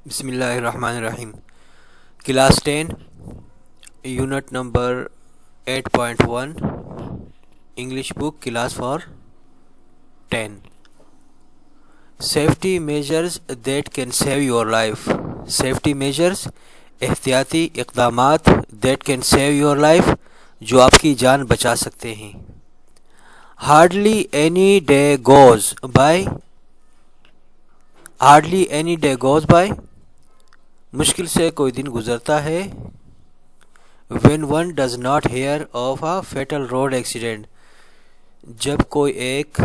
بسم اللہ الرحمن الرحیم۔ Class 10 unit number 8.1 English book class for 10 safety measures that can save your life. Safety measures احتیاطی اقدامات that can save your life جو آپ کی جان بچا سکتے ہیں۔ Hardly any day goes by مشکل سے کوئی دن گزرتا ہے when one does not hear of a fatal road accident جب کوئی ایک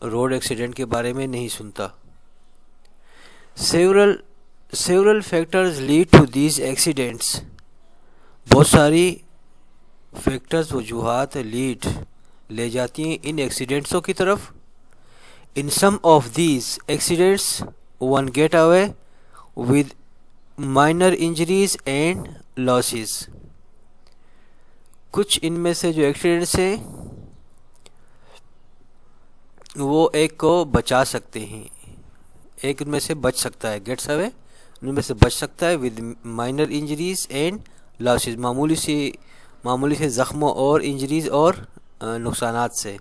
روڈ ایکسیڈنٹ کے بارے میں نہیں سنتا۔ several factors lead to these accidents بہت ساری فیکٹرز وجوہات لے جاتی ہیں ان ایکسیڈنٹسوں کی طرف۔ In some of these accidents one get away with minor injuries and losses۔ کچھ ان میں سے جو ایکسیڈنٹس ہیں وہ ایک کو بچا سکتے ہیں، ایک ان میں سے بچ سکتا ہے، گیٹس اوے ان میں سے بچ سکتا ہے with minor injuries and losses معمولی سے زخموں اور انجریز اور نقصانات سے۔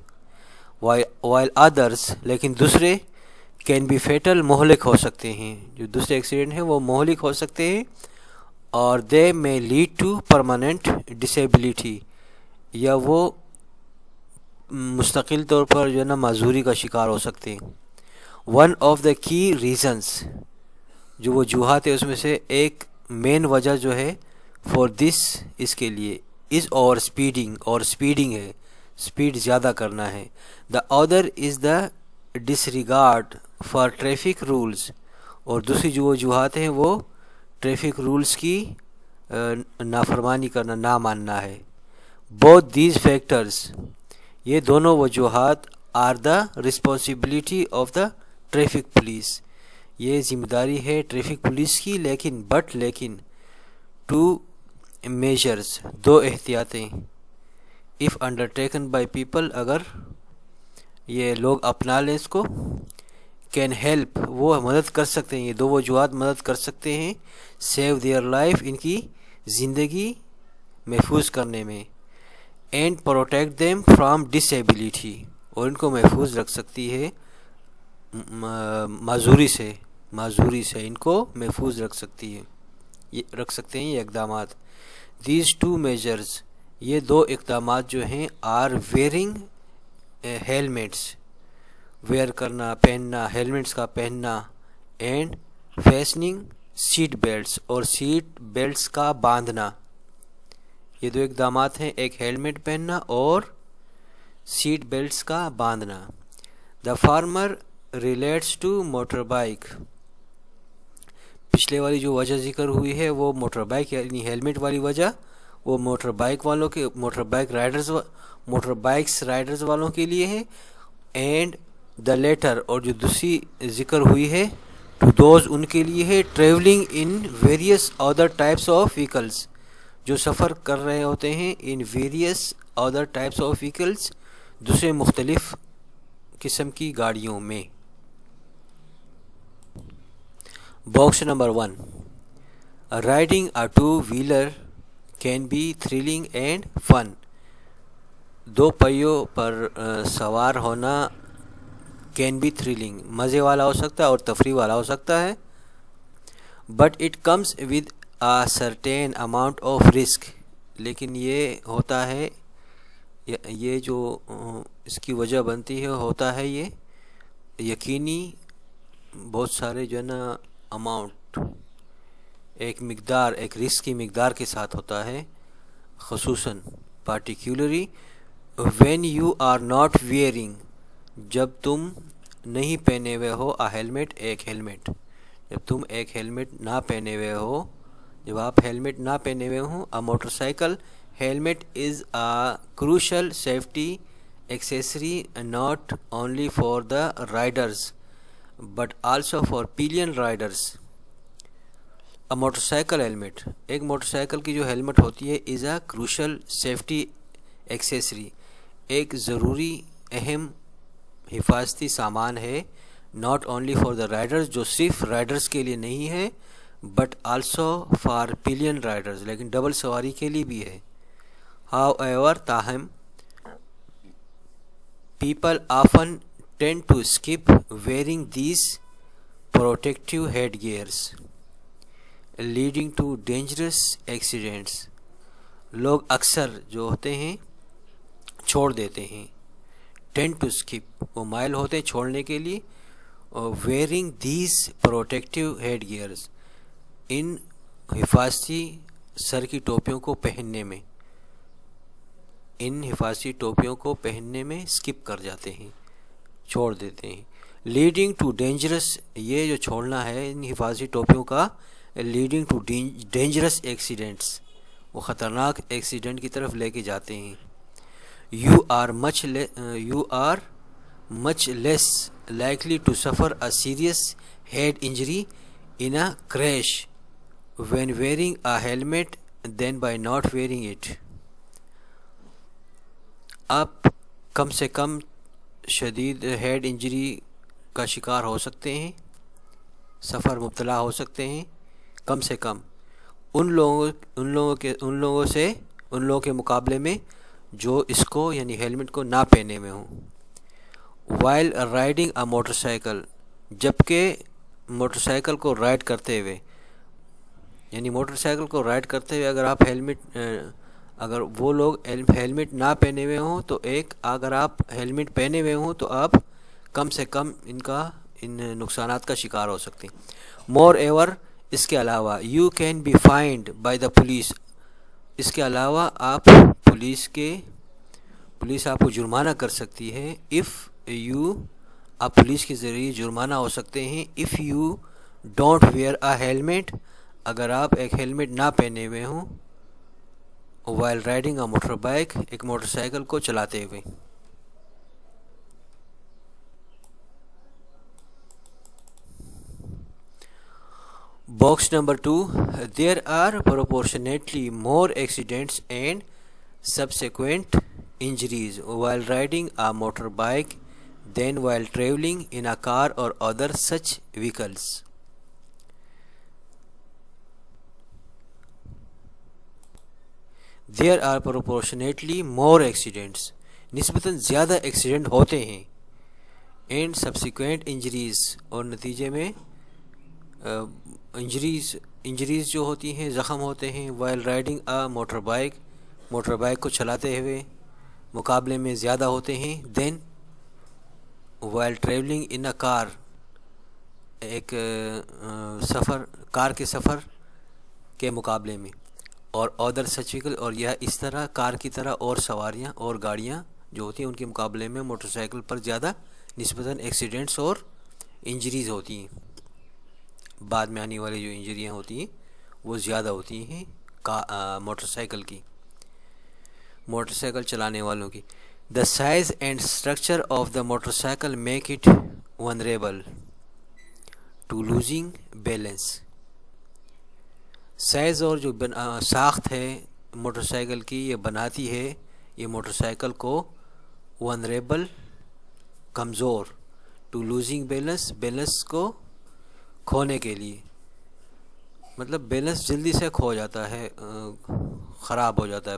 while others لیکن دوسرے کین بی فیٹل مہلک ہو سکتے ہیں، جو دوسرے ایکسیڈنٹ ہیں وہ مہلک ہو سکتے ہیں، اور دے میں لیڈ ٹو پرماننٹ ڈسیبلٹی یا وہ مستقل طور پر جو ہے نا معذوری کا شکار ہو سکتے ہیں۔ ون آف دا کی ریزنس جو وجوہات ہے اس میں سے ایک مین وجہ جو ہے فار دس اس کے لیے از اور اسپیڈنگ ہے، اسپیڈ زیادہ کرنا ہے۔ The other is the disregard for traffic rules اور دوسری جو وجوہات ہیں وہ ٹریفک رولز کی نافرمانی کرنا، نہ ماننا ہے۔ بوتھ دیز فیکٹرز یہ دونوں وجوہات are the responsibility of the traffic police یہ ذمہ داری ہے ٹریفک پولیس کی، لیکن ٹو میجرز دو احتیاطیں if undertaken by people اگر یہ لوگ اپنا لیں اس کو، can help وہ مدد کر سکتے ہیں، یہ دو وجوہات مدد کر سکتے ہیں save their life ان کی زندگی محفوظ کرنے میں، and protect them from disability اور ان کو محفوظ رکھ سکتی ہے معذوری سے ان کو محفوظ رکھ سکتے ہیں یہ اقدامات۔ these two measures یہ دو اقدامات جو ہیں آر ویئرنگ ہیلمٹس ویئر کرنا، پہننا، ہیلمٹس کا پہننا، اینڈ فیسننگ سیٹ بیلٹس اور سیٹ بیلٹس کا باندھنا۔ یہ دو اقدامات ہیں، ایک ہیلمٹ پہننا اور سیٹ بیلٹس کا باندھنا۔ The former relates to motorbike پچھلے والی جو وجہ ذکر ہوئی ہے وہ موٹر بائک یعنی ہیلمٹ والی وجہ وہ موٹر بائکس رائڈرز والوں کے لیے ہے، اینڈ دا لیٹر اور جو دوسری ذکر ہوئی ہے ٹو دوز ان کے لیے ہے travelling in various other types of vehicles جو سفر کر رہے ہوتے ہیں in various other types of vehicles دوسرے مختلف قسم کی گاڑیوں میں۔ Box number 1 riding a two wheeler can be thrilling and fun دو پہیوں پر سوار ہونا کین بی تھرلنگ مزے والا ہو سکتا ہے اور تفریح والا ہو سکتا ہے، but it comes with a certain amount of risk لیکن یہ ہوتا ہے یہ جو اس کی وجہ بنتی ہے ہوتا ہے یہ یقینی بہت سارے جو ہے نا اماؤنٹ ایک رسک کی مقدار کے ساتھ ہوتا ہے، خصوصاً particularly when you are not wearing جب تم نہیں پہنے ہوئے ہو ایک ہیلمٹ جب تم ایک ہیلمٹ نہ پہنے ہوئے ہو جب آپ ہیلمٹ نہ پہنے ہوئے ہوں a motorcycle helmet is a crucial safety accessory not only for the riders but also for pillion riders. Motorcycle helmet ایک موٹر سائیکل کی جو ہیلمٹ ہوتی ہے is a crucial safety accessory ایک ضروری اہم حفاظتی سامان ہے not only for the riders, جو صرف رائڈرز کے لیے نہیں ہے، but also for pillion riders, لیکن ڈبل سواری کے لیے بھی ہے. ہاؤ ایور، تاہم، people often tend to skip wearing these protective headgears, leading to dangerous accidents. لوگ اکثر جو ہوتے ہیں چھوڑ دیتے ہیں. tend to skip، وہ مائل ہوتے ہیں چھوڑنے کے لیے. wearing these protective headgears، ان حفاظتی سر کی ٹوپیوں کو پہننے میں، ان حفاظتی ٹوپیوں کو پہننے میں اسکپ کر جاتے ہیں، چھوڑ دیتے ہیں. لیڈنگ ٹو ڈینجرس، یہ جو چھوڑنا ہے ان حفاظتی ٹوپیوں کا، لیڈنگ ٹو ڈینجرس ایکسیڈنٹس، وہ خطرناک ایکسیڈنٹ کی طرف لے کے جاتے ہیں. You are much less likely to suffer a serious head injury in a crash when wearing a helmet than by not wearing it. آپ کم سے کم شدید ہیڈ انجری کا شکار ہو سکتے ہیں، سفر مبتلا ہو سکتے ہیں، کم سے کم ان لوگوں کے مقابلے میں جو اس کو یعنی ہیلمٹ کو نہ پہنے ہوئے ہوں. وائل رائڈنگ اے موٹر سائیکل، جبکہ موٹر سائیکل کو رائڈ کرتے ہوئے، یعنی موٹر سائیکل کو رائڈ کرتے ہوئے اگر وہ لوگ ہیلمٹ نہ پہنے ہوئے ہوں تو اگر آپ ہیلمٹ پہنے ہوئے ہوں تو آپ کم سے کم ان نقصانات کا شکار ہو سکتے ہیں. مور ایور، اس کے علاوہ، you can be fined by the police, اس کے علاوہ پولیس آپ کو جرمانہ کر سکتی ہے. آپ پولیس کے ذریعے جرمانہ ہو سکتے ہیں if you don't where a helmet, اگر آپ ایک ہیلمٹ نہ پہنے ہوئے ہوں وائل رائڈنگ اے موٹر بائک، ایک موٹر سائیکل کو چلاتے ہوئے. Box number 2، there are proportionately more accidents and subsequent injuries while riding a motorbike than while traveling in a car or other such vehicles. There are proportionately more accidents، نسبتاً زیادہ accident ہوتے ہیں، and subsequent injuries، اور نتیجے میں injuries جو ہوتی ہیں، زخم ہوتے ہیں. while riding a motor bike کو چلاتے ہوئے مقابلے میں زیادہ ہوتے ہیں. then while traveling in a car، ایک کار کے سفر کے مقابلے میں، اور other such vehicle، اور یہ اس طرح کار کی طرح اور سواریاں اور گاڑیاں جو ہوتی ہیں ان کے مقابلے میں موٹر سائیکل پر زیادہ نسبتاً ایکسیڈنٹس اور انجریز ہوتی ہیں. بعد میں آنے والی جو انجریاں ہوتی ہیں وہ زیادہ ہوتی ہیں موٹر سائیکل چلانے والوں کی. The size and structure of the motor cycle make it vulnerable to losing balance. Size اور جو ساخت ہے موٹر سائیکل کی، یہ بناتی ہے یہ موٹر سائیکل کو ونریبل، کمزور، ٹو لوزنگ بیلنس کو کھونے کے لیے، مطلب بیلنس جلدی سے کھو جاتا ہے، خراب ہو جاتا ہے.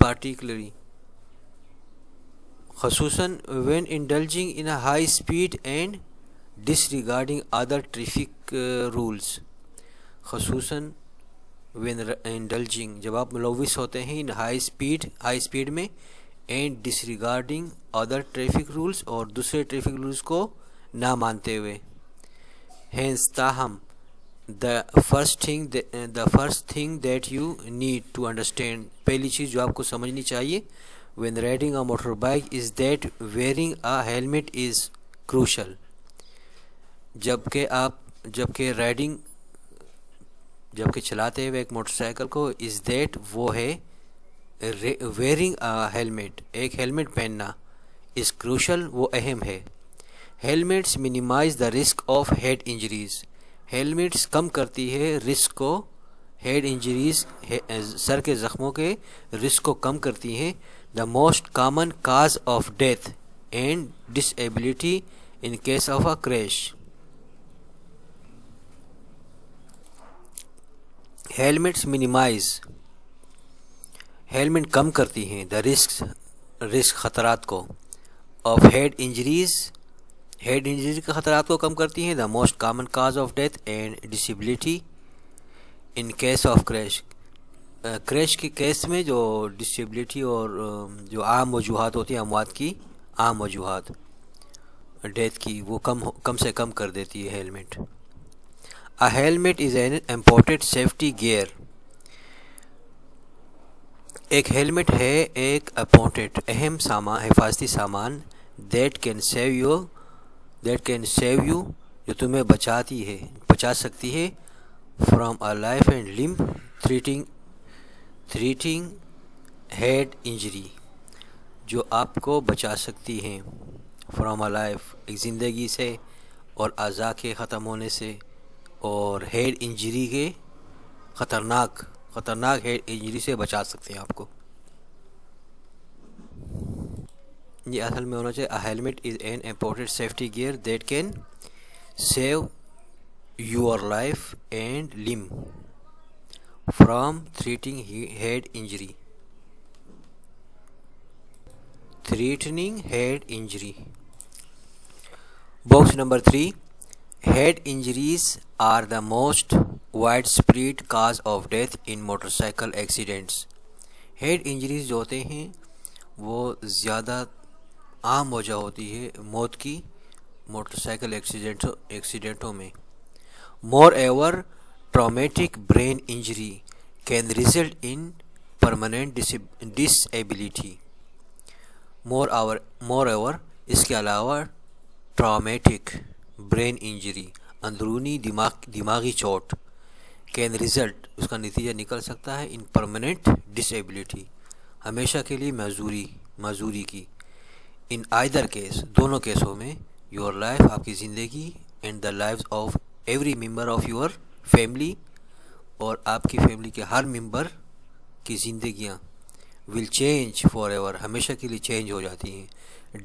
پارٹیکولرلی خصوصاً when indulging in a high speed and disregarding other traffic rules. خصوصاً when indulging، جب آپ ملوث ہوتے ہیں in ہائی اسپیڈ میں، and disregarding other traffic rules، اور دوسرے ٹریفک رولز کو نہ مانتے ہوئے. hence، تاہم، the first thing that you need to understand، پہلی چیز جو آپ کو سمجھنی چاہیے when riding a motorbike is that wearing a helmet is crucial. جبکہ چلاتے ہوئے ایک موٹر سائیکل کو is that وہ ہے wearing a helmet، ایک ہیلمٹ پہننا، is crucial، وہ اہم ہے. Helmets minimize the risk of head injuries، helmets کم کرتی ہے رسک کو، ہیڈ انجریز، سر کے زخموں کے رسک کو کم کرتی ہیں. The most common cause of death and disability in case of a crash. Helmets minimize, helmet کم کرتی ہیں دا رسک خطرات کو آف ہیڈ انجریز کے خطرات کو کم کرتی ہیں the most common cause of death and disability in case of crash کے کیس میں جو ڈسیبلٹی اور جو عام وجوہات ہوتی ہیں اموات کی عام وجوہات ڈیتھ کی وہ کم سے کم کر دیتی ہے helmet. A helmet is an important safety gear. ایک ہیلمٹ ہے ایک امپورٹنٹ اہم حفاظتی سامان that can save you جو تمہیں بچا سکتی ہے from a life and limb threatening head injury جو آپ کو بچا سکتی ہیں from a life ایک زندگی سے اور اعضاء کے ختم ہونے سے اور ہیڈ انجری کے خطرناک ہیڈ انجری سے بچا سکتے ہیں آپ کو. یہ اصل میں ہونا چاہیے a helmet is an important safety gear that can save your life and limb from threatening head injury. Box number 3. Head injuries are the most widespread cause of death in motorcycle accidents. Head injuries جو ہوتے ہیں وہ زیادہ عام وجہ ہوتی ہے موت کی موٹر سائیکل ایکسیڈنٹوں میں. Moreover traumatic brain injury can result in permanent disability. Moreover اس کے علاوہ ٹرامیٹک برین انجری اندرونی دماغی چوٹ کین ریزلٹ اس کا نتیجہ نکل سکتا ہے ان پرماننٹ ڈسیبلٹی ہمیشہ کے لیے معذوری کی. ان آئدر کیس دونوں کیسوں میں یور لائف آپ کی زندگی and the life of every member of your family اور آپ کی فیملی کے ہر ممبر کی زندگیاں ول چینج فار ایور ہمیشہ کے لیے چینج ہو جاتی ہیں.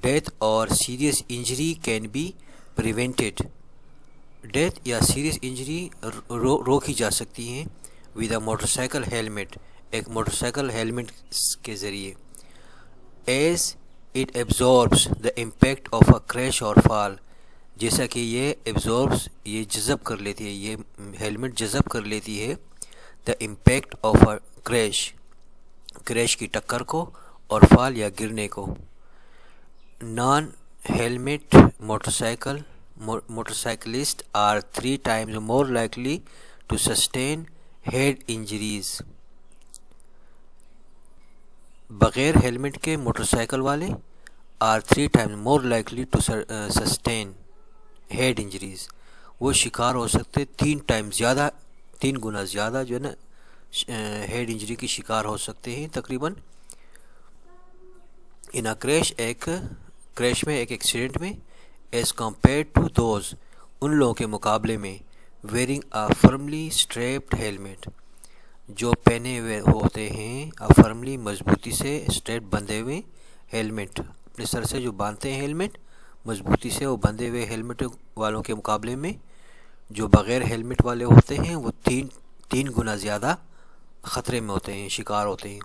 ڈیتھ اور serious injury can be prevented. Death یا سیریس انجری روکی جا سکتی ہیں with a motorcycle helmet ایک موٹر سائیکل ہیلمٹ کے ذریعے. As it absorbs the impact of a crash اور فال جیسا کہ یہ جذب کر لیتی ہے یہ ہیلمٹ جذب کر لیتی ہے دا امپیکٹ آف اے کریش کی ٹکر کو اور فال یا گرنے کو. Naan helmet motorcyclists are 3 times more likely to sustain head injuries. بغیر ہیلمٹ کے موٹر سائیکل والے are 3 times more likely to sustain head injuries. وہ شکار ہو سکتے 3 گنا زیادہ جو ہے نا ہیڈ انجری کی شکار ہو سکتے ہیں تقریباً ان کریش میں ایک ایکسیڈنٹ میں ایز کمپیئر ٹو دوز ان لوگوں کے مقابلے میں wearing a firmly strapped helmet جو پہنے ہوئے ہوتے ہیں فرملی مضبوطی سے اسٹریپ بندھے ہوئے ہیلمٹ اپنے سر سے جو باندھتے ہیں ہیلمٹ مضبوطی سے وہ بندھے ہوئے ہیلمٹ والوں کے مقابلے میں جو بغیر ہیلمٹ والے ہوتے ہیں وہ 3 گنا زیادہ خطرے میں ہوتے ہیں شکار ہوتے ہیں.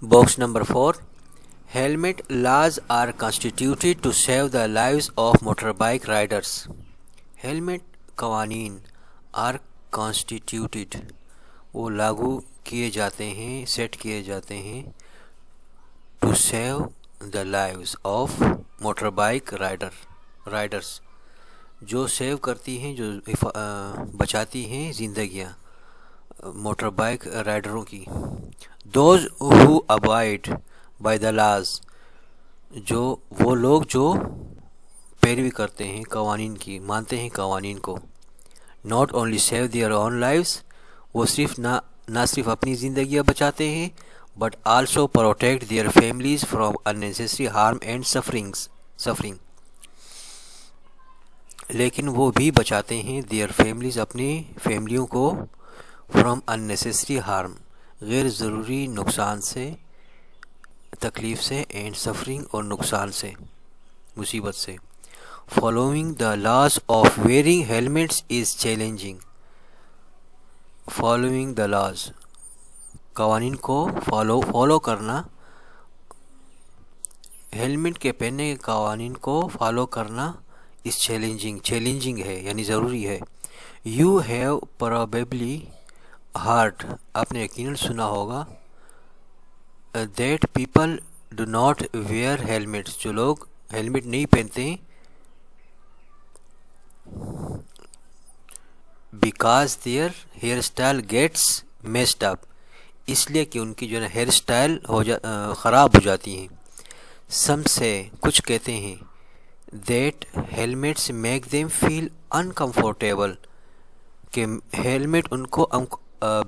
Box number 4. Helmet laws are constituted to save the lives of motorbike riders. Helmet قوانین are constituted وہ لاگو کیے جاتے ہیں سیٹ کیے جاتے ہیں to save the lives of motorbike riders جو سیو کرتی ہیں جو بچاتی ہیں زندگیاں موٹر بائک رائڈروں کی. Those who abide by the laws وہ لوگ جو پیروی کرتے ہیں قوانین کی مانتے ہیں قوانین کو. not only save their own lives وہ نہ صرف اپنی زندگیاں بچاتے ہیں but also protect their families from unnecessary harm and suffering لیکن وہ بھی بچاتے ہیں their families اپنی فیملیوں کو from unnecessary harm غیر ضروری نقصان سے تکلیف سے، اینڈ سفرنگ اور نقصان سے، مصیبت سے. Following the laws of wearing helmets is challenging. Following the laws, قوانین کو فالو کرنا، ہیلمٹ کے پہننے کے قوانین کو فالو کرنا اس چیلنجنگ ہے، یعنی ضروری ہے. یو ہیو پروبیبلی ہارڈ، آپ نے یقیناً سنا ہوگا، that people do not wear helmets, جو لوگ ہیلمٹ نہیں پہنتے ہیں، because their hairstyle gets messed up, اس لیے کہ ان کی جو ہے ہیئر اسٹائل خراب ہو جاتی ہیں. سم سے، کچھ کہتے ہیں، that helmets make them feel uncomfortable, کہ ہیلمٹ ان کو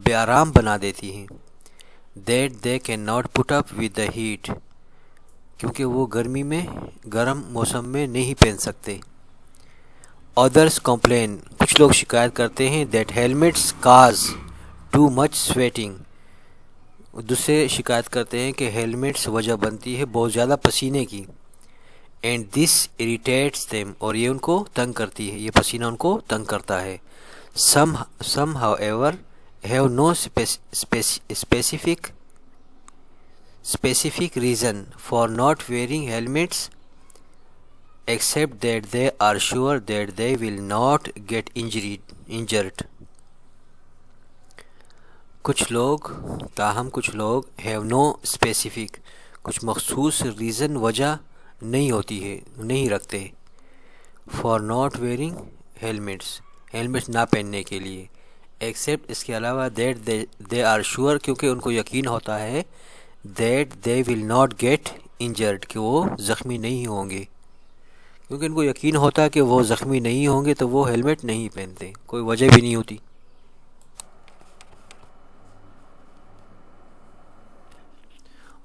بے آرام بنا دیتی ہیں. That they can not put up with the heat, کیونکہ وہ گرم موسم میں نہیں پہن سکتے. ادرس کمپلین، کچھ لوگ شکایت کرتے ہیں، that helmets cause too much sweating, دوسرے شکایت کرتے ہیں کہ ہیلمٹس وجہ بنتی ہے بہت زیادہ پسینے کی. اینڈ دس اریٹیٹس دیم، اور یہ ان کو تنگ کرتی ہے، یہ پسینہ ان کو تنگ کرتا ہے. Some how ever have no specific reason for not wearing helmets except that they are sure that they will not get injured. کچھ لوگ have no specific، کچھ مخصوص ریزن، وجہ نہیں ہوتی ہے، نہیں رکھتے، for not wearing ہیلمٹس نہ پہننے کے لیے، ایکسیپٹ اس کے علاوہ دیٹ they are sure، کیونکہ ان کو یقین ہوتا ہے، that they will not get injured، کہ وہ زخمی نہیں ہوں گے. کیونکہ ان کو یقین ہوتا ہے کہ وہ زخمی نہیں ہوں گے تو وہ ہیلمٹ نہیں پہنتے، کوئی وجہ بھی نہیں ہوتی.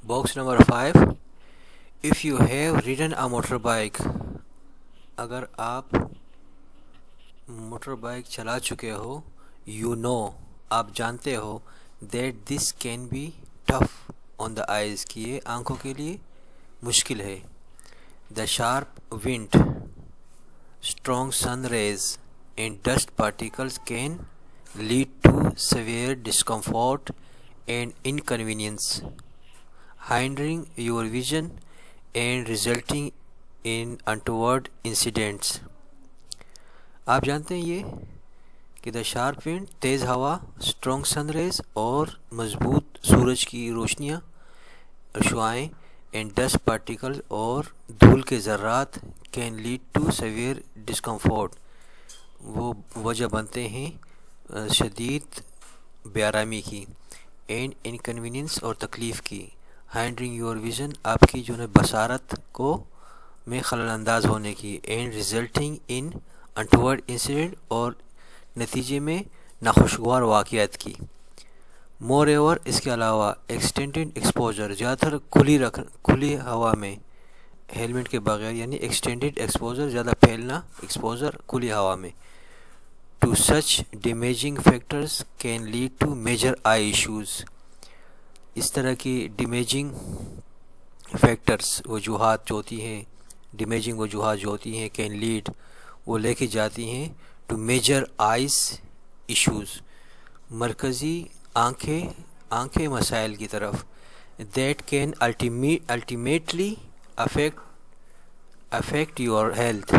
Box number 5. If you have ridden a motorbike، اگر آپ موٹر بائک چلا چکے ہو، you know، آپ جانتے ہو، that this can be tough on the eyes، کہ یہ آنکھوں کے لیے مشکل ہے. The sharp wind، strong sun rays and dust particles can lead to severe discomfort and inconvenience, hindering your vision and resulting in untoward incidents. آپ جانتے ہیں یہ کہ دا شارپ ونڈ، تیز ہوا، اسٹرانگ سن ریز اور مضبوط سورج کی روشنیاں، شعاعیں، اینڈ ڈسٹ پارٹیکل اور دھول کے ذرات، کین لیڈ ٹو سیویئر ڈسکمفورٹ، وہ وجہ بنتے ہیں شدید بے آرامی کی، اینڈ انکنوینئنس اور تکلیف کی، ہینڈرنگ یور ویژن، آپ کی جو ہے بصارت کو میں خلل انداز ہونے کی، اینڈ ریزلٹنگ ان انٹورڈ انسیڈنٹ، اور نتیجے میں ناخوشگوار واقعات کی. مور ایور، اس کے علاوہ، ایکسٹینڈڈ ایکسپوجر، زیادہ تر کھلی ہوا میں ہیلمٹ کے بغیر، یعنی ایکسٹینڈڈ ایکسپوجر، زیادہ پھیلنا، ایکسپوجر کھلی ہوا میں، to such damaging factors can lead to major eye issues, اس طرح کی ڈیمیجنگ فیکٹرز، وجوہات جو ہوتی ہیں، ڈیمیجنگ وجوہات جو ہوتی ہیں، کین لیڈ، وہ لے کے جاتی ہیں، ٹو میجر آئیز ایشوز، مرکزی آنکھیں مسائل کی طرف، that can ultimately affect your health,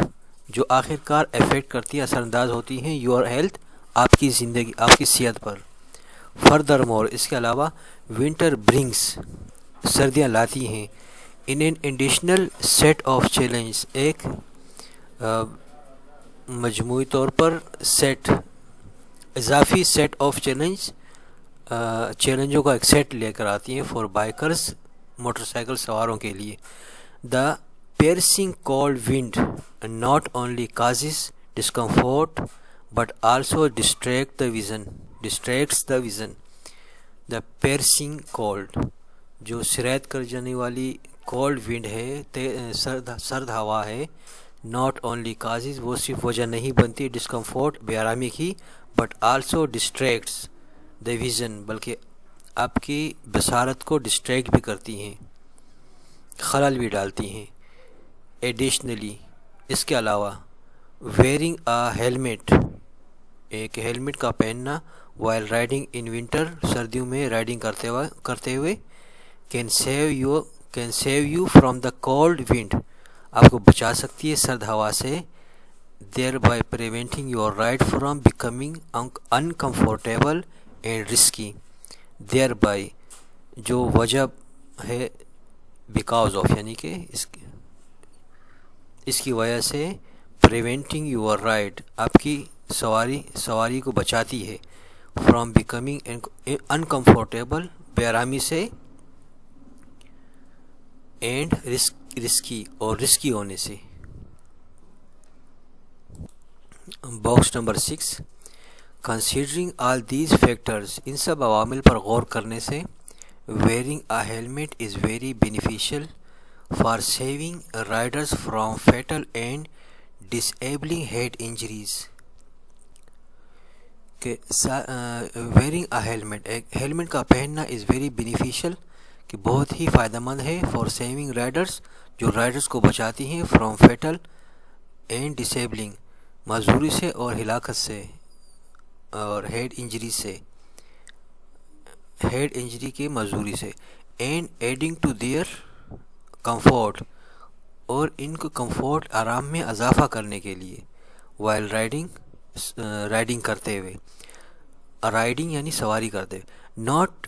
جو آخر کار افیکٹ کرتی ہیں، اثر انداز ہوتی ہیں، یور ہیلتھ، آپ کی زندگی، آپ کی صحت پر. فردر مور، اس کے علاوہ، ونٹر برنگس، سردیاں لاتی ہیں، in an additional set of challenge, ایک مجموعی طور پر اضافی سیٹ آف چیلنجوں کا ایک سیٹ لے کر آتی ہیں، فار بائکرز، موٹر سائیکل سواروں کے لیے. دا piercing cold wind not only causes discomfort but also distracts the vision. The piercing cold، جو سرایت کر جانے والی کولڈ ونڈ ہے، سرد ہوا ہے، not only causes، وہ صرف وجہ نہیں بنتی ڈسکمفورٹ، بے آرامی کی، but also distracts the vision، بلکہ آپ کی بصارت کو ڈسٹریکٹ بھی کرتی ہیں. خلل بھی ڈالتی ہیں۔ ایڈیشنلی اس کے علاوہ ویئرنگ آ ہیلمٹ، ایک ہیلمٹ کا پہننا وائل رائڈنگ ان ونٹر، سردیوں میں رائڈنگ کرتے ہوئے can save you from the cold wind, آپ کو بچا سکتی ہے سرد ہوا سے، thereby preventing your ride from becoming uncomfortable and risky, thereby جو وجہ ہے بیکاز آف یعنی کہ اس کی وجہ سے، پریونٹنگ یور رائڈ آپ کی سواری کو بچاتی ہے، فرام بیکمنگ انکمفورٹیبل بے آرامی سے، اینڈ رسکی اور رسکی ہونے سے۔ Box number 6، considering all these factors, ان سب عوامل پر غور کرنے سے wearing a helmet is very beneficial for saving riders from fatal and disabling head injuries, کہ ویئرنگ اے ہیلمٹ، ایک ہیلمٹ کا پہننا از ویری بینیفیشیل کہ بہت ہی فائدہ مند ہے، فار سیونگ رائڈرز جو رائڈرز کو بچاتی ہیں، فرام فیٹل اینڈ ڈسیبلنگ معذوری سے اور ہلاکت سے، اور ہیڈ انجری سے، ہیڈ انجری کے معذوری سے، and adding to their comfort اور ان کو کمفورٹ آرام میں اضافہ کرنے کے لیے، وائل رائڈنگ کرتے ہوئے، رائڈنگ یعنی سواری کرتے ہوئے، not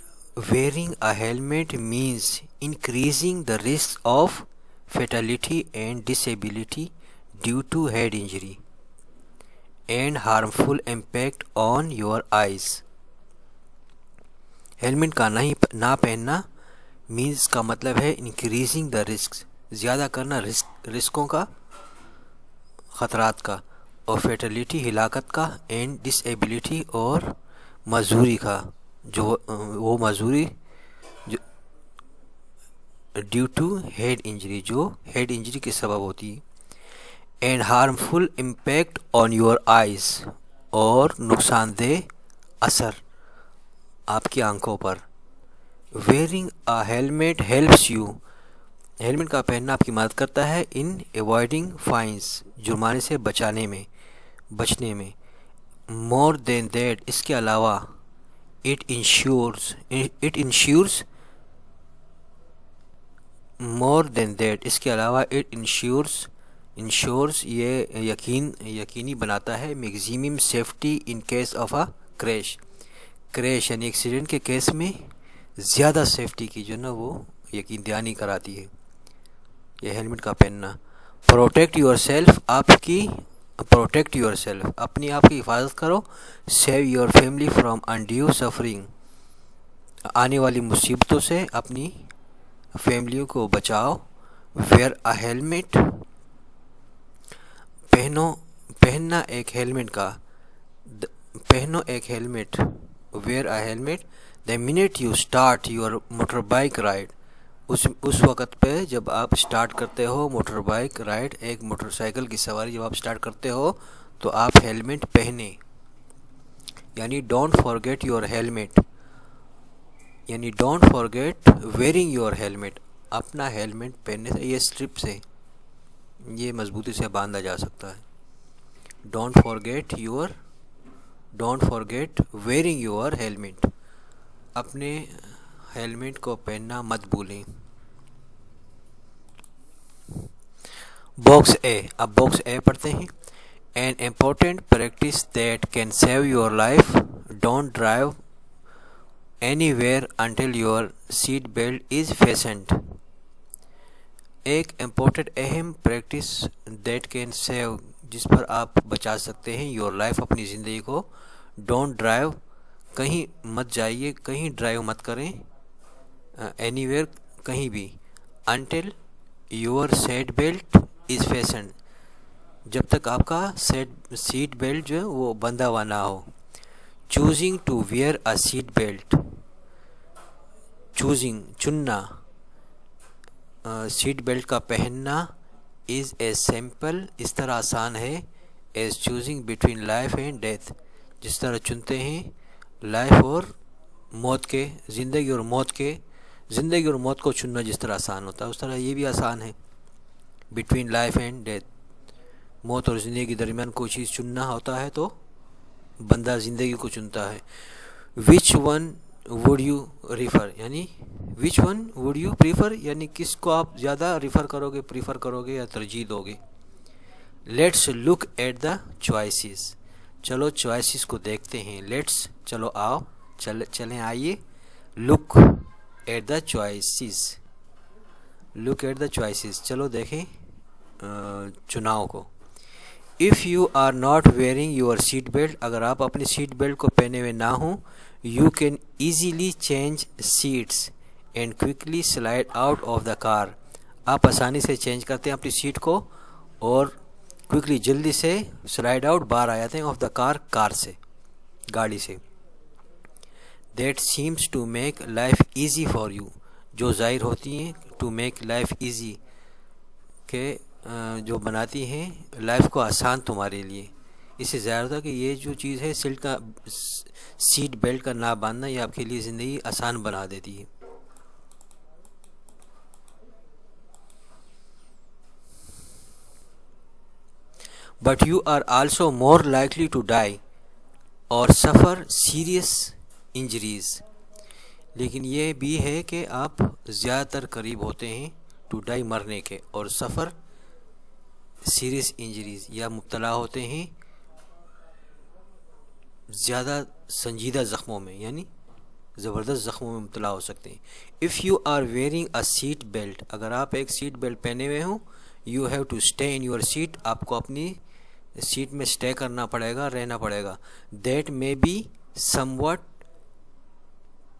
wearing a helmet means increasing the risk of fatality and disability due to head injury and harmful impact on your eyes, helmet کا نہ پہننا مینز کا مطلب ہے انکریزنگ دا رسک، زیادہ کرنا رسکوں کا، خطرات کا، اور فیٹلٹی ہلاکت کا، اینڈ ڈس ایبلٹی اور معذوری کا، جو وہ معذوری ڈیو ٹو ہیڈ انجری جو ہیڈ انجری کے سبب ہوتی ہے، and harmful impact on your eyes اور نقصان دہ اثر آپ کی آنکھوں پر، wearing a helmet helps you, helmet کا پہننا آپ کی مدد کرتا ہے، ان ایوائڈنگ فائنس جرمانے سے بچنے میں، مور دین دیٹ اس کے علاوہ، اٹ انشیورس مور دین دیٹ اس کے علاوہ، اٹ انشورس یہ یقینی بناتا ہے، maximum safety in case of a crash یعنی ایکسیڈنٹ کے کیس میں زیادہ سیفٹی کی جو نا وہ یقین دہانی کراتی ہے یہ ہیلمٹ کا پہننا۔ پروٹیکٹ یور سیلف اپنی آپ کی حفاظت کرو، save your family from undue suffering آنے والی مصیبتوں سے اپنی فیملیوں کو بچاؤ، ویئر اے ہیلمٹ پہنو ایک helmet, wear a helmet the minute you start your motorbike ride, اس وقت پہ جب آپ اسٹارٹ کرتے ہو موٹر بائک رائڈ، ایک موٹر سائیکل کی سواری جب آپ اسٹارٹ کرتے ہو تو آپ ہیلمٹ پہنیں، یعنی ڈونٹ فارگیٹ یور ہیلمٹ، یعنی don't forget wearing your helmet, اپنا ہیلمٹ پہننے سے یہ اسٹرپ سے یہ مضبوطی سے باندھا جا سکتا ہے، don't forget wearing your helmet, اپنے ہیلمٹ کو پہننا مت بھولیں۔ باکس اے، اب باکس اے پڑھتے ہیں، an important practice that can save your life, don't drive anywhere until your seat belt is fastened، ایک امپورٹنٹ اہم پریکٹس دیٹ کین سیو جس پر آپ بچا سکتے ہیں یور لائف اپنی زندگی کو، ڈونٹ ڈرائیو کہیں مت جائیے، کہیں ڈرائیو مت کریں، اینی ویئر کہیں بھی، until your seat belt is fastened جب تک آپ کا سیٹ بیلٹ جو ہے وہ بندھا ہوا نہ ہو، choosing to wear a seat belt, چننا سیٹ بیلٹ کا پہننا، از اے سمپل اس طرح آسان ہے، as choosing between life and death جس طرح چنتے ہیں لائف اور موت کے، زندگی اور موت کے، زندگی اور موت کو چننا جس طرح آسان ہوتا ہے اس طرح یہ بھی آسان ہے. بٹوین لائف اینڈ ڈیتھ، موت اور زندگی کے درمیان کوئی چیز چننا ہوتا ہے تو بندہ زندگی کو چنتا ہے. Which one would you refer, یعنی which one would you prefer, یعنی کس کو آپ زیادہ ریفر کرو گے، پریفر کرو گے یا ترجیح دو گے. Let's look at the choices, چلو چوائسیز کو دیکھتے ہیں. لیٹس، چلو آؤ، چلیں آئیے. Look at the choices, look at the choices, چلو دیکھیں چناؤ کو. If you are not wearing your seat belt, اگر آپ اپنی سیٹ بیلٹ کو پہنے ہوئے نہ ہوں. You can easily change seats and quickly slide out of the car, آپ آسانی سے چینج کرتے ہیں اپنی سیٹ کو اور کوئکلی جلدی سے سلائڈ آؤٹ باہر آ جاتے ہیں آف دا کار، کار سے، گاڑی سے. That seems to make life easy for you, جو ظاہر ہوتی ہیں ٹو میک لائف ایزی، کہ جو بناتی ہیں لائف کو آسان تمہارے لیے. اس سے ظاہر ہوتا ہے کہ یہ جو چیز ہے سیٹ بیلٹ کا نہ باندھنا، یہ آپ کے لیے زندگی آسان بنا دیتی ہے. But you are also more likely to die or suffer serious injuries, لیکن یہ بھی ہے کہ آپ زیادہ تر قریب ہوتے ہیں ٹو ڈائی، مرنے کے، اور سفر سیریس انجریز، یا مبتلا ہوتے ہیں زیادہ سنجیدہ زخموں میں، یعنی زبردست زخموں میں مبتلا ہو سکتے ہیں. If you are wearing a seat belt, اگر آپ ایک سیٹ بیلٹ پہنے ہوئے ہوں. You have to stay in your seat, آپ کو اپنی سیٹ میں اسٹے کرنا پڑے گا، رہنا پڑے گا. دیٹ میں بی سم واٹ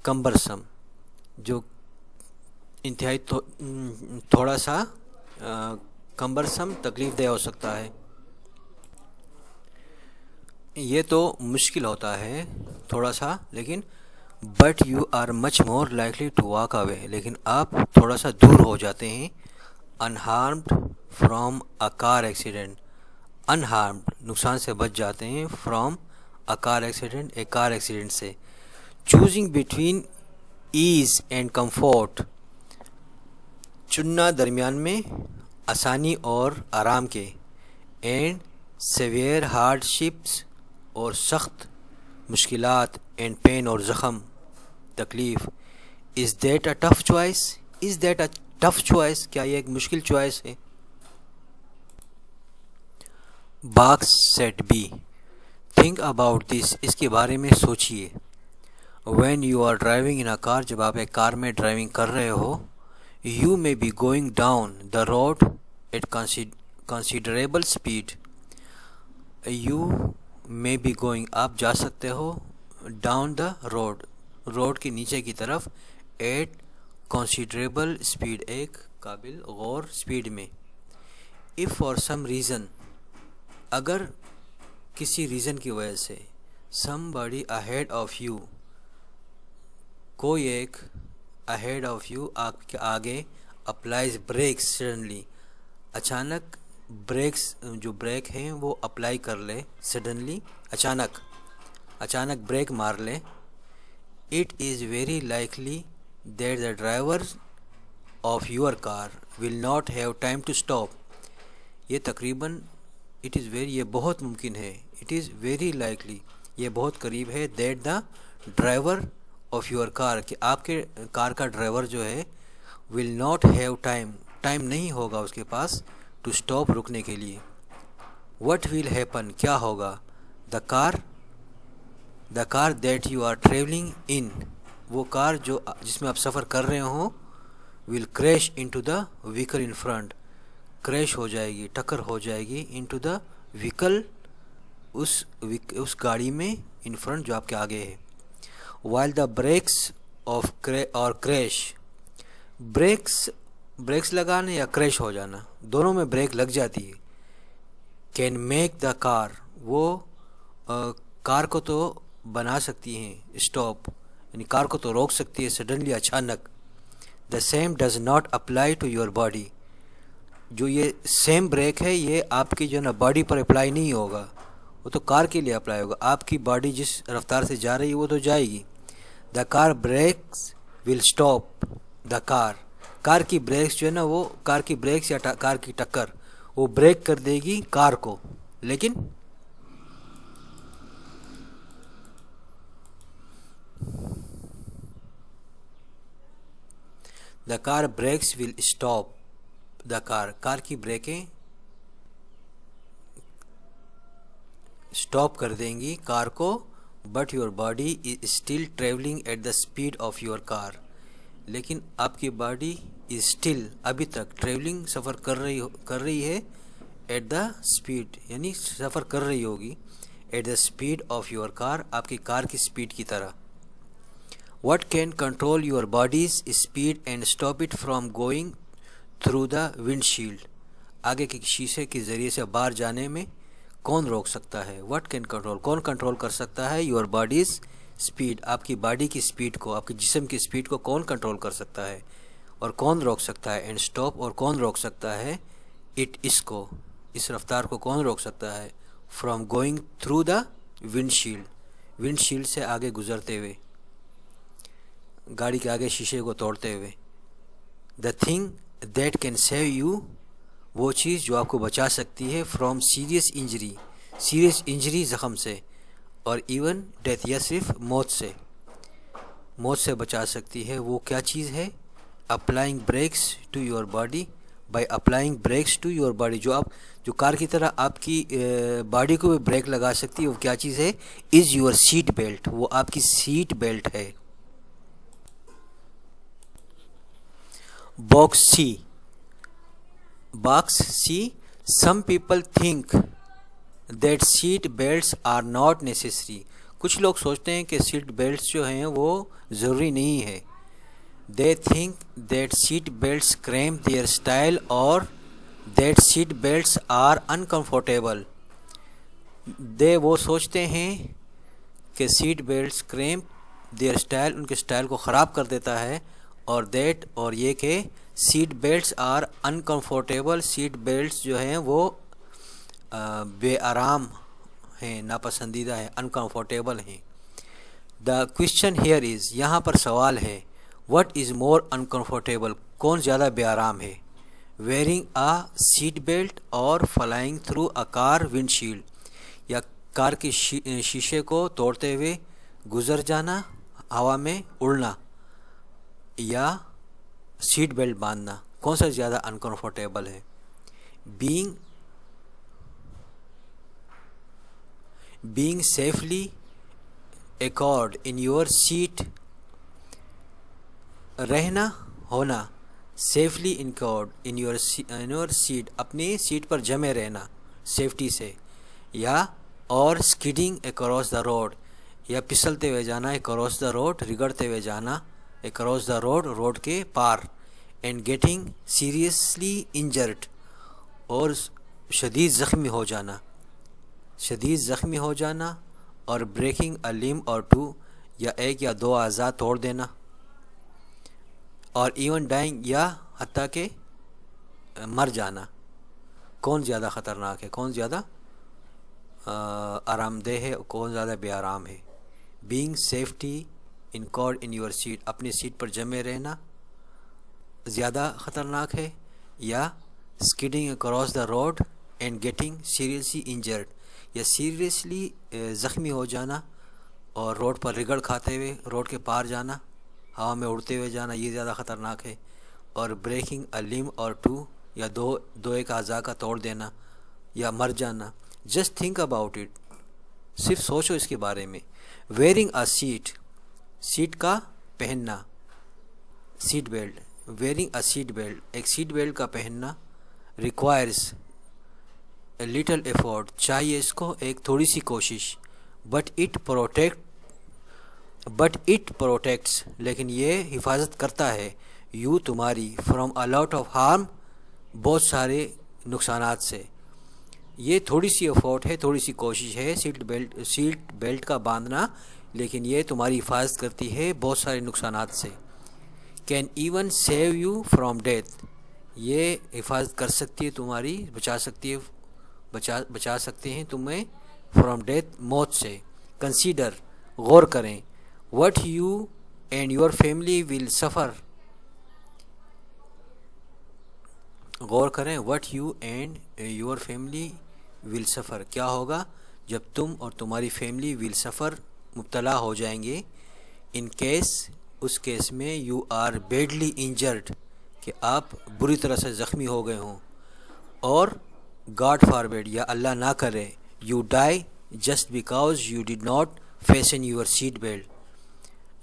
کمبرسم، جو انتہائی تھوڑا سا کمبرسم، تکلیف دہ ہو سکتا ہے. یہ تو مشکل ہوتا ہے تھوڑا سا، لیکن but you are much more likely to walk away, لیکن آپ تھوڑا سا دور ہو جاتے ہیں. انہارمڈ فرام اے کار ایکسیڈنٹ، انہارمڈ نقصان سے بچ جاتے ہیں، فرام اے کار ایکسیڈنٹ ایک کار ایکسیڈنٹ سے. Choosing between as and comfort, چننا درمیان میں آسانی اور آرام کے. اینڈ سیویئر ہارڈ شپس، اور سخت مشکلات. اینڈ پین، اور زخم، تکلیف. Is that a tough choice, is that a tough choice, کیا یہ ایک مشکل چوائس ہے. Box set B, think about this, اس کے بارے میں سوچئے. When you are driving in a car, جب آپ ایک کار میں ڈرائیونگ کر رہے ہو. You may be going down the road at considerable speed, you may be going, آپ جا سکتے ہو، ڈاؤن دا روڈ، روڈ کے نیچے کی طرف، ایٹ کنسیڈریبل اسپیڈ، ایک قابل غور اسپیڈ میں. اف فار سم ریزن، اگر کسی ریزن کی وجہ سے. Some body ahead of you, کوئی ایک اہیڈ آف یو، آپ کے آگے. اپلائز بریکس سڈنلی، اچانک بریکس، جو بریک ہیں وہ اپلائی کر لے. سڈنلی، اچانک بریک مار لے. It is very likely that the driver of your car will not have time to stop, یہ تقریباً اٹ از ویری، یہ بہت ممکن ہے. اٹ از ویری لائکلی، یہ بہت قریب ہے. That the driver of your کار، کہ آپ کے کار کا ڈرائیور جو ہے، ول ناٹ ہیو ٹائم نہیں ہوگا اس کے پاس، ٹو اسٹاپ، رکنے کے لیے. وٹ ول ہیپن، کیا ہوگا. The car that you are travelling in, وہ کار جس میں آپ سفر کر رہے ہوں. Will crash into the vehicle in front, crash ہو جائے گی، ٹکر ہو جائے گی. انٹو دا وہیکل، اس گاڑی میں، ان فرنٹ، جو آپ کے آگے ہے. وائل دا بریکس آف اور کریش، بریکس لگانا یا کریش ہو جانا، دونوں میں بریک لگ جاتی ہے. کین میک دا کار، وہ کار کو تو بنا سکتی ہیں اسٹاپ، یعنی کار کو تو روک سکتی ہے سڈنلی، اچانک. The same does not apply to your body, جو یہ سیم بریک ہے یہ آپ کی جو نا باڈی پر اپلائی نہیں ہوگا، وہ تو کار کے لیے اپلائی ہوگا. آپ کی باڈی جس رفتار سے جا رہی ہے وہ تو جائے گی. دا کار بریکس ول اسٹاپ، دا کار کی بریکس جو ہے نا، وہ کار کی بریکس یا کار کی ٹکر وہ بریک کر دے گی کار کو، لیکن دا کار بریکس ول اسٹاپ دا کار کی بریکیں اسٹاپ کر دیں گی کار کو، but your body is still travelling at the speed of your car, لیکن آپ کی باڈی از اسٹل ابھی تک ٹریولنگ سفر کر رہی ہے ایٹ دا اسپیڈ، یعنی سفر کر رہی ہوگی at the speed of your car, آپ کی کار کی اسپیڈ کی طرح۔ What can control your body's speed and stop it from going through the wind shield, آگے کے شیشے کے ذریعے سے باہر جانے میں کون روک سکتا ہے؟ واٹ کین کنٹرول، کون کنٹرول کر سکتا ہے یور باڈیز اسپیڈ، آپ کی باڈی کی اسپیڈ کو، آپ کے جسم کی اسپیڈ کو کون کنٹرول کر سکتا ہے اور کون روک سکتا ہے؟ اینڈ اسٹاپ، اور کون روک سکتا ہے اٹ، اس کو، اس رفتار کو کون روک سکتا ہے؟ From going through the wind shield سے آگے گزرتے ہوئے، گاڑی کے آگے شیشے کو توڑتے ہوئے۔ The thing that can save you, وہ چیز جو آپ کو بچا سکتی ہے، فرام سیریس انجری زخم سے، اور ایون ڈیتھ، یا صرف موت سے بچا سکتی ہے، وہ کیا چیز ہے؟ Applying brakes to your body, by applying brakes to your body, جو کار کی طرح آپ کی باڈی کو بھی بریک لگا سکتی ہے، وہ کیا چیز ہے؟ از یور سیٹ بیلٹ، وہ آپ کی سیٹ بیلٹ ہے۔ Box C some people think that seat belts are not necessary, کچھ لوگ سوچتے ہیں کہ سیٹ بیلٹس جو ہیں وہ ضروری نہیں ہے۔ They think that seat belts cramp their style اور that seat belts are uncomfortable, وہ سوچتے ہیں کہ seat belts cramp their style, ان کے اسٹائل کو خراب کر دیتا ہے، اور یہ کہ seat belts are uncomfortable, seat belts جو ہیں وہ بے آرام ہیں، ناپسندیدہ ہیں، انکمفرٹیبل ہیں۔ دا کوشچن ہیئر از، یہاں پر سوال ہے، وٹ از مور انکمفرٹیبل، کون زیادہ بے آرام ہے؟ Wearing a seat belt or flying through a car wind shield, یا کار کے شیشے کو توڑتے ہوئے گزر جانا، ہوا میں اڑنا، یا سیٹ بیلٹ باندھنا، کون سا زیادہ انکمفرٹیبل ہے؟ Being safely anchored in your seat, رہنا ہونا، safely anchored in your seat, اپنی سیٹ پر جمے رہنا سیفٹی سے، یا اور اسکیڈنگ اکراس دا روڈ، یا پھسلتے ہوئے جانا اکراس دا روڈ، رگڑتے ہوئے جانا اکراس دا روڈ، روڈ کے پار، اینڈ گیٹنگ سیریسلی انجرڈ، اور شدید زخمی ہو جانا، اور بریکنگ اے لمب اور ٹو، یا ایک یا دو اعضاء توڑ دینا، اور ایون ڈائنگ، یا حتیٰ کہ مر جانا، کون زیادہ خطرناک ہے، کون زیادہ آرام دہ ہے، کون زیادہ بے آرام ہے؟ Being safety anchored in your seat, اپنی سیٹ پر جمے رہنا زیادہ خطرناک ہے، یا skidding across the road and getting seriously injured, یا سیریسلی زخمی ہو جانا اور روڈ پر رگڑ کھاتے ہوئے روڈ کے پار جانا، ہوا میں اڑتے ہوئے جانا، یہ زیادہ خطرناک ہے، اور بریکنگ اے لمب اور ٹو، یا دو ایک اعضاء کا توڑ دینا یا مر جانا۔ جسٹ تھنک اباؤٹ اٹ، صرف سوچو اس کے بارے میں۔ ویئرنگ اے سیٹ کا پہننا، seat belt, wearing a seat belt, ایک سیٹ بیلٹ کا پہننا، ریکوائرز اے لٹل ایفورٹ، چاہیے اس کو ایک تھوڑی سی کوشش، بٹ اٹ پروٹیکٹس، لیکن یہ حفاظت کرتا ہے، یو تمہاری، from a lot of harm, بہت سارے نقصانات سے۔ یہ تھوڑی سی ایفورٹ ہے، تھوڑی سی کوشش ہے سیٹ بیلٹ کا باندھنا، لیکن یہ تمہاری حفاظت کرتی ہے بہت سارے نقصانات سے۔ Can even save you from death, یہ حفاظت کر سکتی ہے تمہاری، بچا سکتے ہیں تمہیں فرام ڈیتھ، موت سے۔ کنسیڈر، غور کریں، what you and your family will سفر، غور کریں. What you and your family will سفر, کیا ہوگا جب تم اور تمہاری فیملی ول سفر مبتلا ہو جائیں گے. ان کیس, اس کیس میں, یو آر بیڈلی انجرڈ, کہ آپ بری طرح سے زخمی ہو گئے ہوں. اور گاڈ فاربیڈ, یا اللہ نہ کرے, you die just because you did not fashion your seat belt,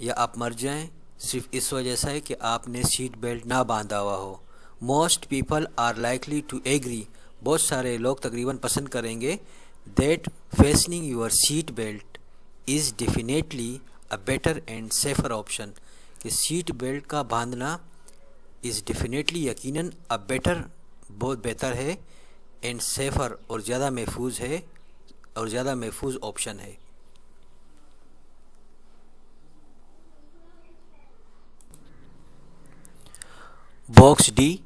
یا آپ مر جائیں صرف اس وجہ سے کہ آپ نے سیٹ بیلٹ نہ باندھا ہوا ہو. Most people are likely to agree, بہت سارے لوگ تقریباً پسند کریں گے, that fastening your seat belt is definitely a better and safer option, کہ سیٹ بیلٹ کا باندھنا از ڈیفینیٹلی, یقیناً, اے بیٹر, بہت بہتر ہے, اینڈ سیفر, اور زیادہ محفوظ ہے, اور زیادہ محفوظ آپشن ہے. Box D,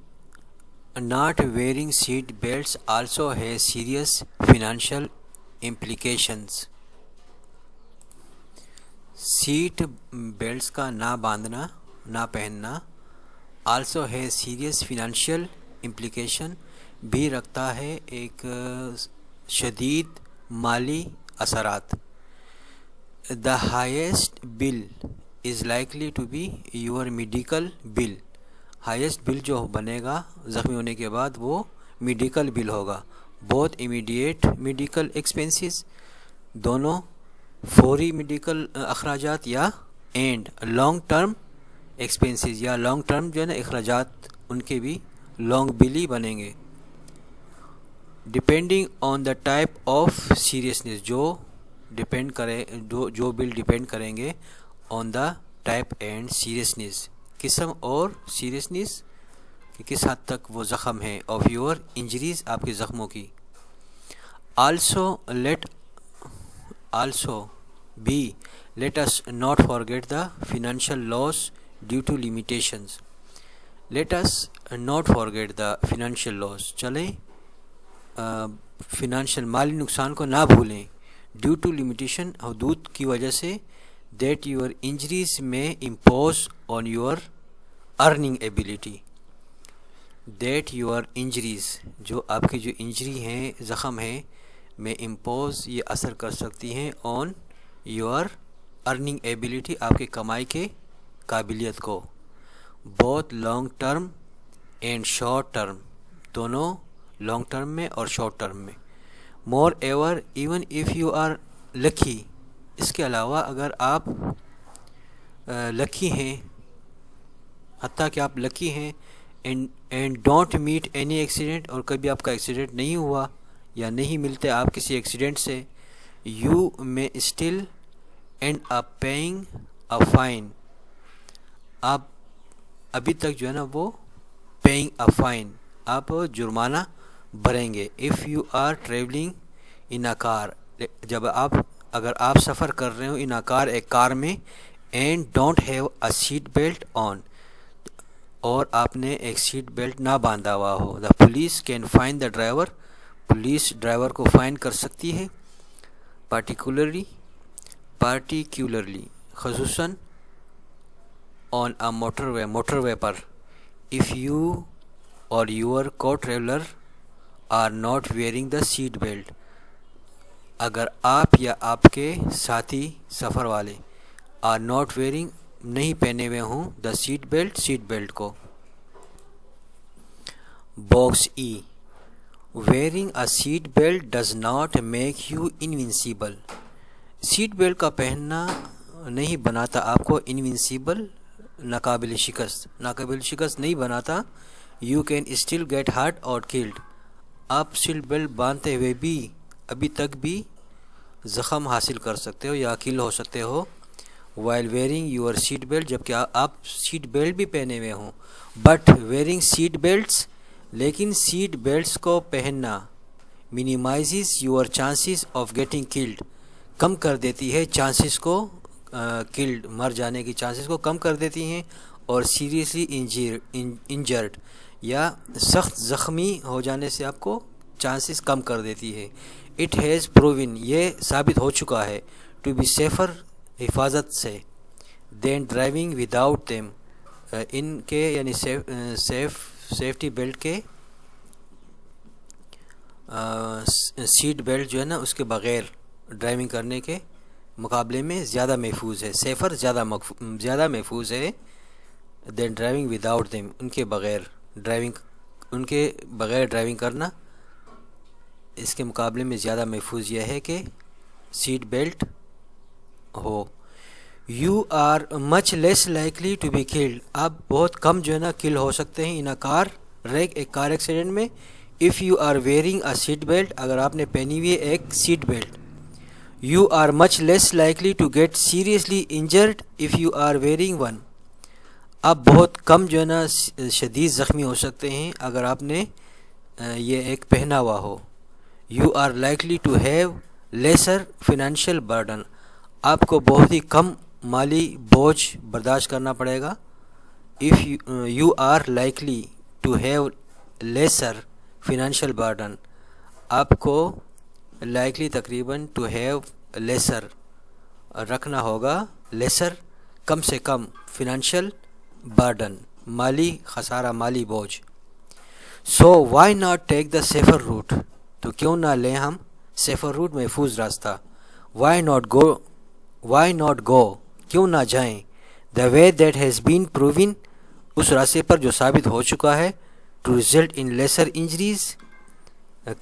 not wearing seat belts also has serious financial implications. سیٹ بیلٹس کا نہ باندھنا, نہ پہننا, also has serious financial implication, بھی رکھتا ہے ایک شدید مالی اثرات. The highest bill is likely to be your medical bill. Highest bill جو بنے گا زخمی ہونے کے بعد وہ میڈیکل بل ہوگا. بہت امیڈیٹ میڈیکل ایکسپینسز, دونوں فوری میڈیکل اخراجات, یا اینڈ لانگ ٹرم ایکسپینسز, یا لانگ ٹرم جو ہے نا اخراجات, ان کے بھی لانگ بل ہی بنیں گے. Depending on the type of seriousness, جو ڈپینڈ کرے, جو بل ڈپینڈ کریں گے آن دا ٹائپ اینڈ سیریسنیس, قسم اور سیریسنیس, کہ کس حد تک وہ زخم ہے, آف یور انجریز, آپ کے زخموں کی. Also be let us not forget the financial loss due to limitations. Let us not forget the financial loss, چلیں فنانشل مالی نقصان کو نہ بھولیں, ڈیو ٹو لمیٹیشن, حدود کی وجہ سے, دیٹ یور انجریز میں impose on your earning ability, that your injuries, جو آپ کی جو انجری ہیں, زخم ہیں, میں امپوز, یہ اثر کر سکتی ہیں آن یور ارننگ ایبیلٹی, آپ کے کمائی کے قابلیت کو. بہت long term and short term, دونوں لانگ ٹرم میں اور شارٹ ٹرم میں. Moreover even if you are lucky, اس کے علاوہ اگر آپ لکی ہیں, حتیٰ کہ آپ لکی ہیں, and don't meet any accident, اور کبھی آپ کا ایکسیڈنٹ نہیں ہوا یا نہیں ملتے آپ کسی ایکسیڈنٹ سے, you may still end up paying a fine, آپ ابھی تک جو ہے نا وہ پیئنگ اے فائن, آپ جرمانہ بھریں گے. If you are travelling in a car, جب اگر آپ سفر کر رہے ہو ان اے کار, ایک کار میں, and don't have a seat belt on, اور آپ نے ایک سیٹ بیلٹ نہ باندھا ہوا ہو, the police can fine the driver, police driver کو فائن کر سکتی ہے. پارٹیکولرلی, خصوصاً آن اے موٹر وے پر, if you or your co traveller are not wearing the seat belt, اگر آپ یا آپ کے ساتھی سفر والے آر ناٹ ویئرنگ, نہیں پہنے ہوئے ہوں, دا سیٹ بیلٹ کو. Box E, wearing a seat belt does not make you invincible, seat belt کا پہننا نہیں بناتا آپ کو انوینسیبل, ناقابل شکست نہیں بناتا. You can still get hurt or killed, آپ سیٹ بیلٹ باندھتے ہوئے بھی ابھی تک بھی زخم حاصل کر سکتے ہو یا کل ہو سکتے ہو. While wearing your seat belt, جبکہ آپ سیٹ بیلٹ بھی پہنے ہوئے ہوں. بٹ ویئرنگ سیٹ بیلٹس, لیکن سیٹ بیلٹس کو پہننا, minimizes your chances of getting killed, کم کر دیتی ہے چانسز کو, کلڈ مر جانے کی چانسز کو کم کر دیتی ہیں, اور سیریسلی انجرڈ یا سخت زخمی ہو جانے سے آپ کو چانسز کم کر دیتی ہے. اٹ ہیز پروون, یہ ثابت ہو چکا ہے, ٹو بی سیفر, حفاظت سے, دین ڈرائیونگ وداؤٹ دیم, ان کے یعنی سیفٹی بیلٹ کے سیٹ بیلٹ جو ہے نا اس کے بغیر ڈرائیونگ کرنے کے مقابلے میں زیادہ محفوظ ہے، سیفر زیادہ محفوظ ہے دین ڈرائیونگ وداؤٹ دیم، ان کے بغیر ڈرائیونگ کرنا اس کے مقابلے میں زیادہ محفوظ یہ ہے کہ سیٹ بیلٹ ہو۔ You are much less likely to be killed, آپ بہت کم جو ہے نا کل ہو سکتے ہیں ان اے کار ریک، ایک کار ایکسیڈنٹ میں، if you are wearing a seat belt, اگر آپ نے پہنی ہوئی ہے ایک seat belt. You are much less likely to get seriously injured if you are wearing one, آپ بہت کم جو ہے نا شدید زخمی ہو سکتے ہیں اگر آپ نے یہ ایک پہنا ہوا ہو۔ You are likely to have lesser financial burden, آپ کو بہت ہی کم مالی بوجھ برداشت کرنا پڑے گا۔ If you are likely to have lesser financial burden, آپ کو لائکلی تقریباً ٹو ہیو لیسر رکھنا ہوگا، لیسر کم سے کم فائنینشیل برڈن مالی خسارہ، مالی بوجھ۔ So why not take the safer route, تو کیوں نہ لیں ہم سیفر روٹ، محفوظ راستہ۔ وائی ناٹ گو، کیوں نہ جائیں، the way that has been proven, اس راستے پر جو ثابت ہو چکا ہے، to result in lesser injuries,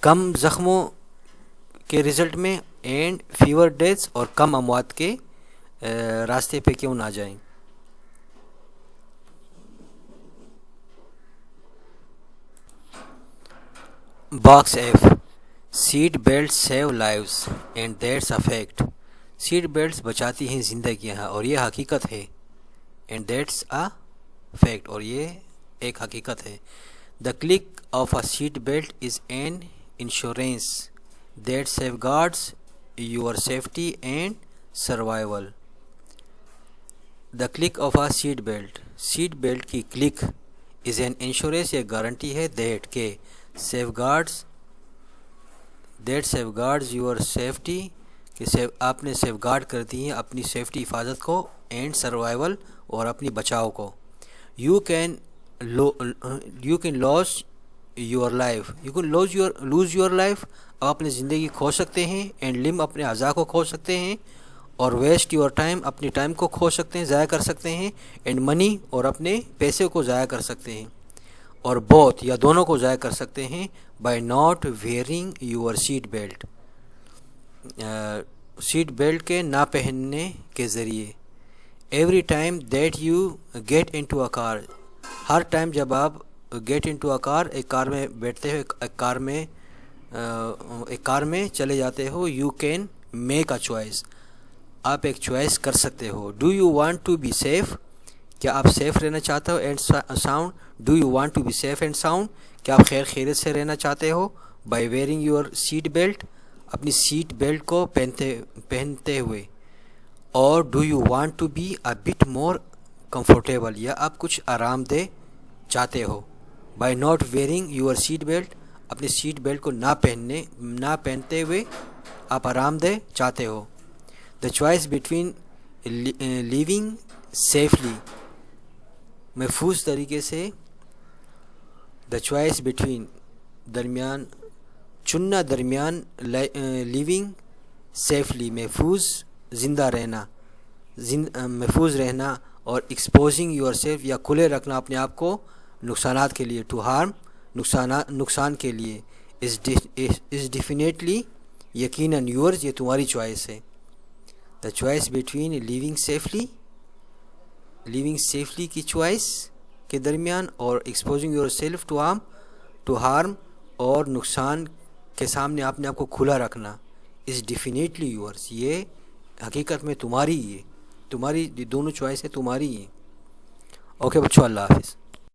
کم زخموں کے رزلٹ میں، اینڈ فیور ڈیتھس، اور کم اموات کے راستے پہ کیوں نہ جائیں۔ Box F, seat belt save lives and that's a fact, seat belts بچاتی ہیں زندگیاں اور یہ حقیقت ہے، اینڈ دیٹس اے فیکٹ، اور یہ ایک حقیقت ہے۔ The click of a seat belt is an insurance that safeguards your safety and survival. The click of a seat belt, seat belt کی کلک از این انشورنس، یہ guarantee ہے، that کہ safeguards your safety, کہ آپ نے safe guard کر دی ہیں اپنی سیفٹی، حفاظت کو، اینڈ سروائیول، اور اپنی بچاؤ کو۔ You can lose your life, lose your life, آپ اپنی زندگی کھو سکتے ہیں، اینڈ لم، اپنے اعضاء کو کھو سکتے ہیں، اور ویسٹ یور ٹائم، اپنی ٹائم کو کھو سکتے ہیں، ضائع کر سکتے ہیں، اینڈ منی، اور اپنے پیسے کو ضائع کر سکتے ہیں، اور بوتھ، یا دونوں کو ضائع کر سکتے ہیں، by not wearing your seat belt, seat belt کے نہ پہننے کے ذریعے۔ Every time that you get into a car, ہر ٹائم جب آپ گیٹ انٹو اے کار، ایک کار میں بیٹھتے ہو، ایک کار میں چلے جاتے ہو، you can make a choice, آپ ایک چوائس کر سکتے ہو۔ Do you want to be safe, کیا آپ سیف رہنا چاہتے ہو، and sound, do you want to be safe and sound, کیا آپ خیر خیریت سے رہنا چاہتے ہو، by wearing your seat belt, اپنی سیٹ بیلٹ کو پہنتے ہوئے، اور do you want to be a bit more comfortable, یا آپ کچھ آرام دہ چاہتے ہو، by not wearing your seat belt, اپنی سیٹ بیلٹ کو نہ پہنتے ہوئے آپ آرام دہ چاہتے ہو۔ The choice between living safely, محفوظ طریقے سے، دا چوائس بٹوین، درمیان لیونگ سیفلی، محفوظ رہنا، اور ایکسپوزنگ یور سیلف، یا کھلے رکھنا اپنے آپ کو نقصانات کے لیے، ٹو ہارم، نقصان کے لیے، از ڈیفینیٹلی، یقیناً، یورز، یہ تمہاری چوائس ہے۔ The choice between living safely کی چوائس کے درمیان، اور exposing yourself to harm, اور نقصان کے سامنے اپنے آپ کو کھلا رکھنا، از ڈیفینیٹلی یورز، یہ حقیقت میں تمہاری ہی ہے، تمہاری دونوں چوائس ہے، تمہاری ہی ہے۔ اوکے بچوں، اللہ حافظ۔